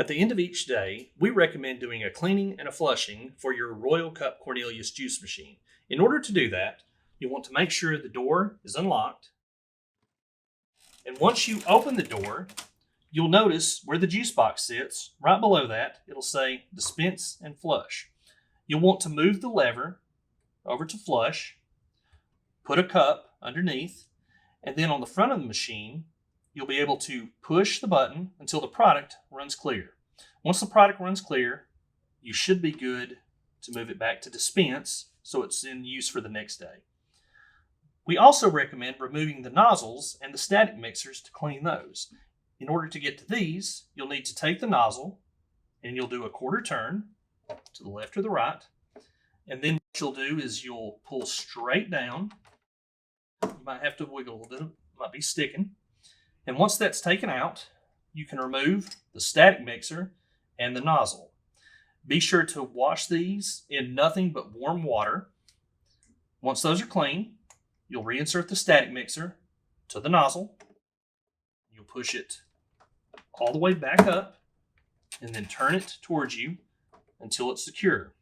At the end of each day, we recommend doing a cleaning and a flushing for your Royal Cup Cornelius juice machine. In order to do that, you want to make sure the door is unlocked. And once you open the door, you'll notice where the juice box sits. Right below that, it'll say dispense and flush. You'll want to move the lever over to flush, put a cup underneath, and then on the front of the machine, you'll be able to push the button until the product runs clear. Once the product runs clear, you should be good to move it back to dispense so it's in use for the next day. We also recommend removing the nozzles and the static mixers to clean those. In order to get to these, you'll need to take the nozzle and you'll do a quarter turn to the left or the right. And then what you'll do is you'll pull straight down. You might have to wiggle a little bit, it might be sticking. And once that's taken out, you can remove the static mixer and the nozzle. Be sure to wash these in nothing but warm water. Once those are clean, you'll reinsert the static mixer to the nozzle. You'll push it all the way back up and then turn it towards you until it's secure.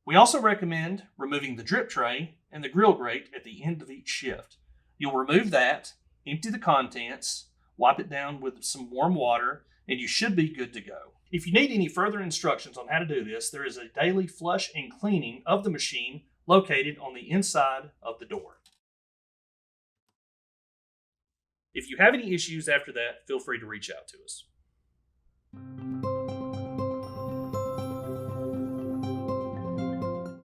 We also recommend removing the drip tray and the grill grate at the end of each shift. You'll remove that, empty the contents, wipe it down with some warm water, and you should be good to go. If you need any further instructions on how to do this, there is a daily flush and cleaning of the machine located on the inside of the door. If you have any issues after that, feel free to reach out to us.